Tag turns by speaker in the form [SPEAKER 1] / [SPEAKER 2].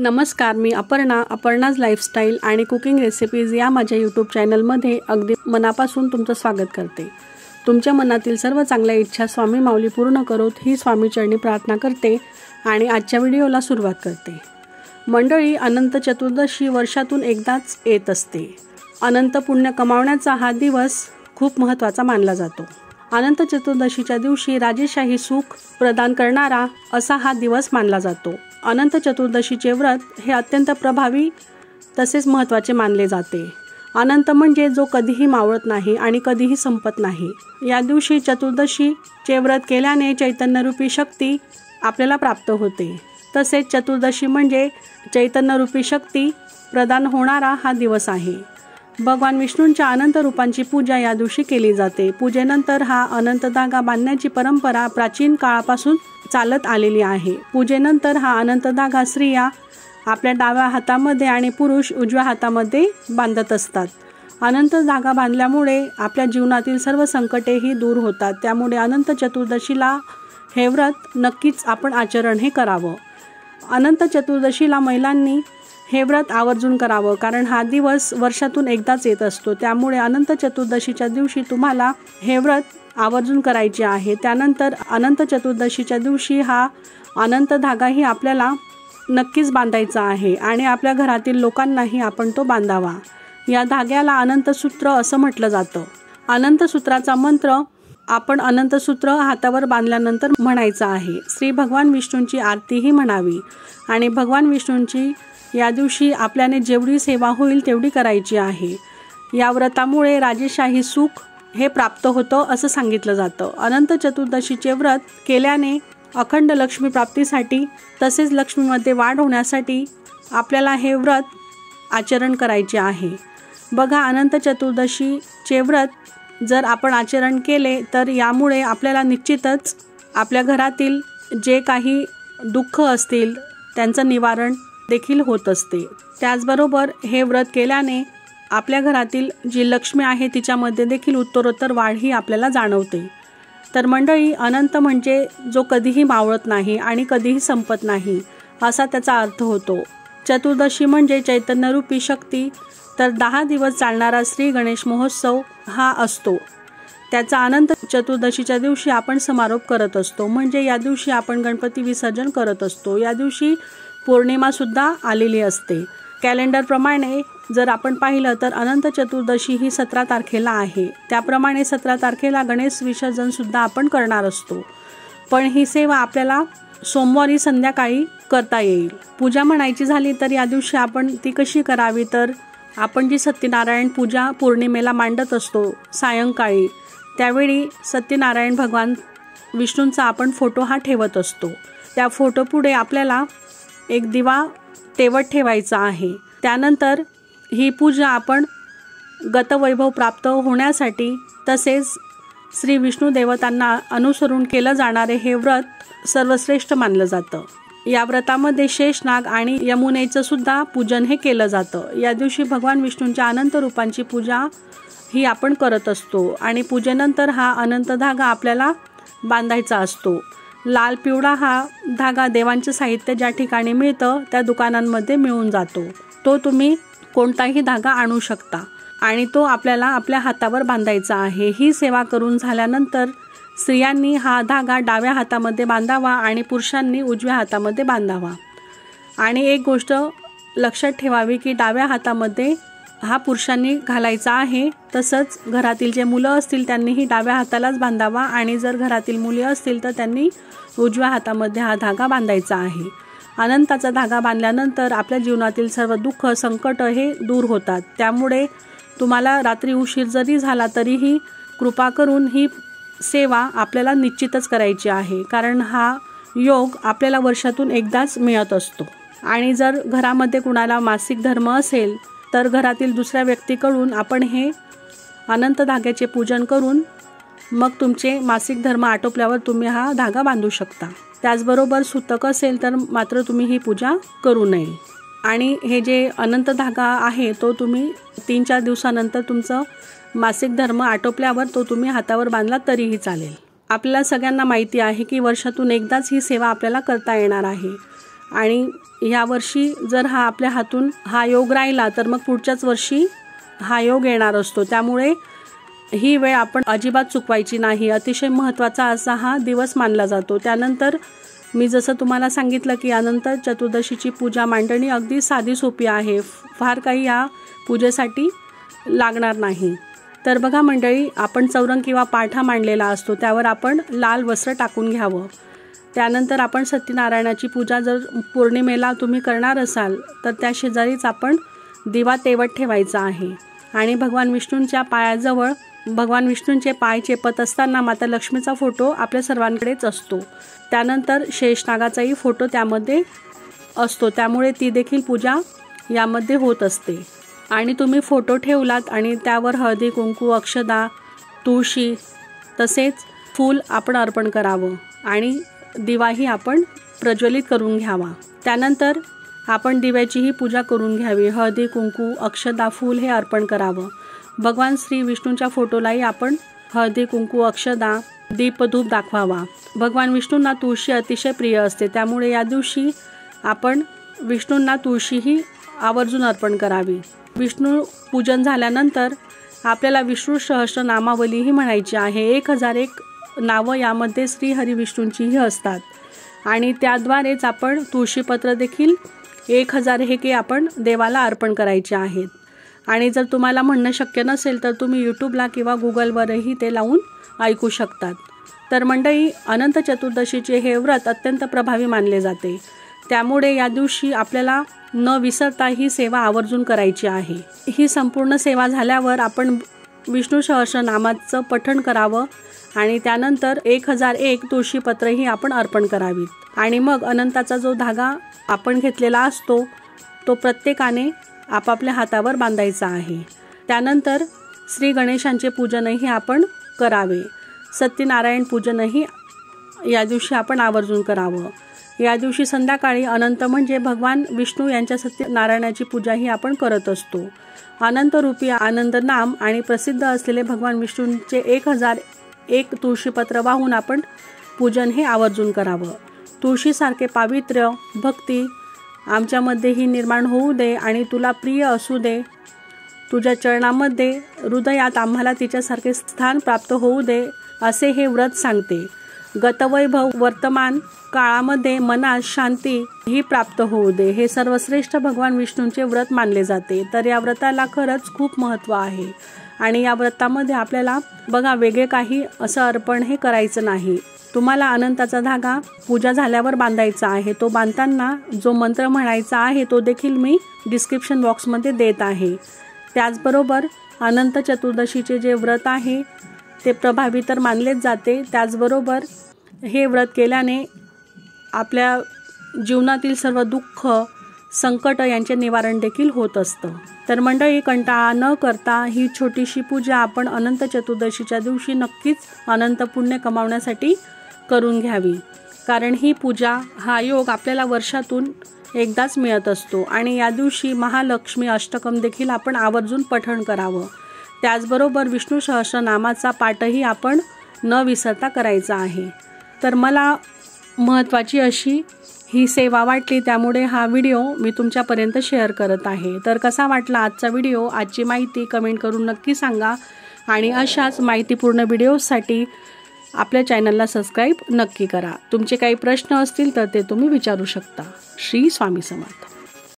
[SPEAKER 1] नमस्कार, मी अपर्णाज लाईफस्टाईल आणि cooking recipes या माझ्या यूट्यूब चॅनलमध्ये अगदी मनापासून तुमचं स्वागत करते। तुमच्या मनातील सर्व चांगल्या इच्छा स्वामी माऊली पूर्ण करोत ही स्वामीचरणी प्रार्थना करते आणि आजच्या व्हिडिओला सुरुवात करते। मंडळी, अनंत चतुर्दशी वर्षातून एकदाच येत असते। अनंत पुण्य कमावण्याचा हा दिवस खूप महत्त्वाचा मानला जातो। अनंत चतुर्दशीच्या दिवशी राजेशाही सुख प्रदान करणारा असा हा दिवस मानला जातो। अनंत चतुर्दशीचे व्रत हे अत्यंत प्रभावी तसेच महत्त्वाचे मानले जाते। अनंत म्हणजे जो कधीही मावळत नाही आणि कधीही संपत नाही। या दिवशी चतुर्दशीचे व्रत केल्याने चैतन्यरूपी शक्ती आपल्याला प्राप्त होते। तसेच चतुर्दशी म्हणजे चैतन्यरूपी शक्ती प्रदान होणारा हा दिवस आहे। भगवान विष्णूंच्या अनंत रूपांची पूजा या दिवशी केली जाते। पूजेनंतर हा अनंत धागा बांधण्याची परंपरा प्राचीन काळापासून चालत आलेली आहे। पूजेनंतर हा अनंत धागा स्त्रिया आपल्या डाव्या हातामध्ये आणि पुरुष उजव्या हातामध्ये बांधत असतात। अनंत धागा बांधल्यामुळे आपल्या जीवनातील सर्व संकटेही दूर होतात। त्यामुळे अनंत चतुर्दशीला हे व्रत नक्कीच आपण आचरण हे करावं। अनंत चतुर्दशीला महिलांनी हे व्रत आवर्जून करावं, कारण हा दिवस वर्षातून एकदाच येत असतो। त्यामुळे अनंत चतुर्दशीच्या दिवशी तुम्हाला हे व्रत आवर्जून करायचे आहे। त्यानंतर अनंत चतुर्दशीच्या दिवशी हा अनंत धागाही आपल्याला नक्कीच बांधायचा आहे आणि आपल्या घरातील लोकांनाही आपण तो बांधावा। या धाग्याला अनंत सूत्र असं म्हटलं जातं। अनंत सूत्राचा मंत्र आपण अनंत सूत्र हातावर बांधल्यानंतर म्हणायचा आहे। श्री भगवान विष्णूंची आरतीही म्हणावी आणि भगवान विष्णूंची या दिवशी आपल्याने जेवढी सेवा होईल तेवढी करायची आहे। या व्रतामुळे राजेशाही सुख हे प्राप्त होतं असं सांगितलं जातं। अनंत चतुर्दशीचे व्रत केल्याने अखंड लक्ष्मी प्राप्तीसाठी तसेच लक्ष्मीमध्ये वाढ होण्यासाठी आपल्याला हे व्रत आचरण करायचे आहे। बघा, अनंत चतुर्दशीचे व्रत जर आपण आचरण केले तर यामुळे आपल्याला निश्चितच आपल्या घरातील जे काही दुःख असतील त्यांचं निवारण देखील होत असते। त्याचबरोबर हे व्रत केल्याने आपल्या घरातील जी लक्ष्मी आहे तिच्यामध्ये देखील उत्तरोत्तर वाढ ही आपल्याला जाणवते। तर मंडळी, अनंत म्हणजे जो कधीही मावळत नाही आणि कधीही संपत नाही असा त्याचा अर्थ होतो। चतुर्दशी म्हणजे चैतन्यरूपी शक्ती, तर 10 दिवस चालणारा श्री गणेश महोत्सव हा असतो। त्याचा अनंत चतुर्दशीच्या दिवशी आपण समारोप करत असतो, म्हणजे या दिवशी आपण गणपती विसर्जन करत असतो। या दिवशी पौर्णिमासुद्धा आलेली असते। कॅलेंडरप्रमाणे जर आपण पाहिलं तर अनंत चतुर्दशी ही 17 तारखेला आहे। त्याप्रमाणे 17 तारखेला गणेश विसर्जनसुद्धा आपण करणार असतो। पण ही सेवा आपल्याला सोमवारी संध्याकाळी करता येईल। पूजा म्हणायची झाली तर या दिवशी आपण ती कशी करावी, तर आपण जी सत्यनारायण पूजा पौर्णिमेला मांडत असतो सायंकाळी, त्यावेळी सत्यनारायण भगवान विष्णूंचा आपण फोटो हा ठेवत असतो। त्या फोटोपुढे आपल्याला एक दिवा तेवत ठेवायचा आहे। त्यानंतर ही पूजा आपण गतवैभव प्राप्त होण्यासाठी तसेच श्री विष्णू देवतांना अनुसरून केलं जाणारे हे व्रत सर्वश्रेष्ठ मानलं जातं। या व्रतामध्ये शेषनाग आणि यमुनेचं सुद्धा पूजन हे केलं जातं। या दिवशी भगवान विष्णूंच्या अनंत रूपांची पूजा ही आपण करत असतो आणि पूजेनंतर हा अनंत धागा आपल्याला बांधायचा असतो। लाल पिवळा हा धागा देवांचे साहित्य ज्या ठिकाणी मिळतं त्या दुकानांमध्ये मिळून जातो। तो तुम्ही कोणताही धागा आणू शकता आणि तो आपल्याला आपल्या हातावर बांधायचा आहे। ही सेवा करून झाल्यानंतर स्त्रियांनी हा धागा डाव्या हातामध्ये बांधावा आणि पुरुषांनी उजव्या हातामध्ये बांधावा। आणि एक गोष्ट लक्षात ठेवावी की डाव्या हातामध्ये हा पुरुषांनी घालायचा आहे, तसंच घरातील जे मुलं असतील त्यांनीही डाव्या हातालाच बांधावा आणि जर घरातील मुली असतील तर त्यांनी उजव्या हातामध्ये हा धागा बांधायचा आहे। अनंताचा धागा बांधल्यानंतर आपल्या जीवनातील सर्व दुःख संकट हे दूर होतात। त्यामुळे तुम्हाला रात्री उशीर जरी झाला तरीही कृपा करून ही सेवा आपल्याला निश्चितच करायची आहे, कारण हा योग आपल्याला वर्षातून एकदाच मिळत असतो। आणि जर घरामध्ये कुणाला मासिक धर्म असेल तर घरातील दुसऱ्या व्यक्तीकडून आपण हे अनंत धाग्याचे पूजन करून मग तुमचे मासिक धर्म आटोपल्यावर तुम्ही हा धागा बांधू शकता। त्याचबरोबर सुतक असेल तर मात्र तुम्ही ही पूजा करू नये। आणि हे जे अनंत धागा आहे तो तुम्ही 3-4 दिवसानंतर तुमचं मासिक धर्म आटोपल्यावर तो तुम्ही हातावर बांधला तरीही चालेल। आपल्याला सगळ्यांना माहिती आहे की वर्षातून एकदाच ही सेवा आपल्याला करता येणार आहे आणि यावर्षी जर आपल्या हातून हा योग राहिला तर मग पुढच्याच वर्षी हा योग येणार असतो। त्यामुळे ही वेळ आपण अजिबात चुकवायची नाही। अतिशय महत्त्वाचा असा हा दिवस मानला जातो। त्यानंतर मी जसं तुम्हाला सांगितलं की अनंत चतुर्दशीची पूजा मांडणी अगदी साधी सोपी आहे, फार काही या पूजेसाठी लागणार नाही। तर बघा मंडळी, आपण चौरंग किंवा पाठा मांडलेला असतो, त्यावर आपण लाल वस्त्र टाकून घ्यावं। त्यानंतर आपण सत्यनारायणाची पूजा जर पौर्णिमेला तुम्ही करणार असाल तर त्या शेजारीच आपण दिवा तेवत ठेवायचा आहे आणि भगवान विष्णूंच्या पायाजवळ भगवान विष्णूंचे पाय चेपत असताना माता लक्ष्मीचा फोटो आपल्या सर्वांकडेच असतो। त्यानंतर शेषनागाचाही फोटो त्यामध्ये असतो, त्यामुळे ती देखील पूजा यामध्ये होत असते। आणि तुम्ही फोटो ठेवलात आणि त्यावर हळदी कुंकू, अक्षदा, तुळशी तसेच फूल आपण अर्पण करावं आणि दिवाही आपण प्रज्वलित करून घ्यावा। त्यानंतर आपण दिव्याचीही पूजा करून घ्यावी। हळदी कुंकू, अक्षदा, फूल हे अर्पण करावं। भगवान श्री विष्णूंच्या फोटोलाही आपण हळदी कुंकू, अक्षदा, दीप धूप दाखवावा। भगवान विष्णूंना तुळशी अतिशय प्रिय असते, त्यामुळे या दिवशी आपण विष्णूंना तुळशीही आवर्जून अर्पण करावी। विष्णू पूजन झाल्यानंतर आपल्याला विष्णू सहस्रनामावलीही म्हणायची आहे। 1001 नावं यामध्ये श्री हरी विष्णूंचीही असतात आणि त्याद्वारेच आपण तुळशीपत्र देखील 1000 हे आपण देवाला अर्पण करायचे आहेत। आणि जर तुम्हाला म्हणणं शक्य नसेल तर तुम्ही यूट्यूबला किंवा गुगलवरही ते लावून ऐकू शकतात। तर मंडळी, अनंत चतुर्दशीचे हे व्रत अत्यंत प्रभावी मानले जाते, त्यामुळे या दिवशी आपल्याला न विसरता ही सेवा आवर्जून करायची आहे। ही संपूर्ण सेवा झाल्यावर आपण विष्णू सहस्रनामाचं पठण करावं आणि त्यानंतर 1001 तुळशीपत्रही आपण अर्पण करावीत आणि मग अनंताचा जो धागा आपण घेतलेला असतो तो प्रत्येकाने आपापल्या हातावर बांधायचा आहे। त्यानंतर श्री गणेशांचे पूजनही आपण करावे। सत्यनारायण पूजनही या दिवशी आपण आवर्जून करावं। या दिवशी संध्याकाळी अनंत म्हणजे भगवान विष्णू यांच्या सत्यनारायणाची पूजाही आपण करत असतो। अनंत रूपी आनंद नाम आणि प्रसिद्ध असलेले भगवान विष्णूंचे 1001 तुळशीपत्र वाहून आपण पूजन हे आवर्जून करावं। तुळशीसारखे पावित्र्य भक्ती आमच्यामध्येही निर्माण होऊ दे आणि तुला प्रिय असू दे, तुझ्या चरणामध्ये हृदयात आम्हाला तिच्यासारखे स्थान प्राप्त होऊ दे, असे हे व्रत सांगते। गतवैभव वर्तमान काळामध्ये मनात शांती ही प्राप्त होऊ दे, हे सर्वश्रेष्ठ भगवान विष्णूंचे व्रत मानले जाते। तर या व्रताला खरंच खूप महत्त्व आहे आणि या व्रतामध्ये आपल्याला बघा वेगळे काही असं अर्पण हे करायचं नाही। तुम्हाला अनंताचा धागा पूजा झाल्यावर बांधायचा आहे। तो बांधताना जो मंत्र म्हणायचा आहे तो देखील मी डिस्क्रिप्शन बॉक्समध्ये देत आहे। त्याचबरोबर अनंत चतुर्दशीचे जे व्रत आहे ते प्रभावी तर मानलेच जाते, त्याचबरोबर हे व्रत केल्याने आपल्या जीवनातील सर्व दुःख, संकट यांचे निवारण देखील होत असतं। तर मंडळी, कंटाळा न करता ही छोटीशी पूजा आपण अनंत चतुर्दशीच्या दिवशी नक्कीच अनंत पुण्य कमावण्यासाठी करून घ्यावी, कारण ही पूजा, हा योग आपल्याला वर्षातून एकदाच मिळत असतो आणि या दिवशी महालक्ष्मी अष्टकम देखील आपण आवर्जून पठण करावं। त्याचबरोबर विष्णू सहस्रनामाचा पाठही आपण न विसरता करायचा आहे। तर मला महत्त्वाची अशी ही सेवा वाटली, त्यामुळे हा व्हिडिओ मी तुमच्यापर्यंत शेअर करत आहे। तर कसा वाटला आजचा व्हिडिओ, आजची माहिती कमेंट करून नक्की सांगा आणि अशाच माहितीपूर्ण व्हिडिओसाठी आपल्या चॅनलला सबस्क्राईब नक्की करा। तुमचे काही प्रश्न असतील तर ते तुम्ही विचारू शकता। श्री स्वामी समर्थ।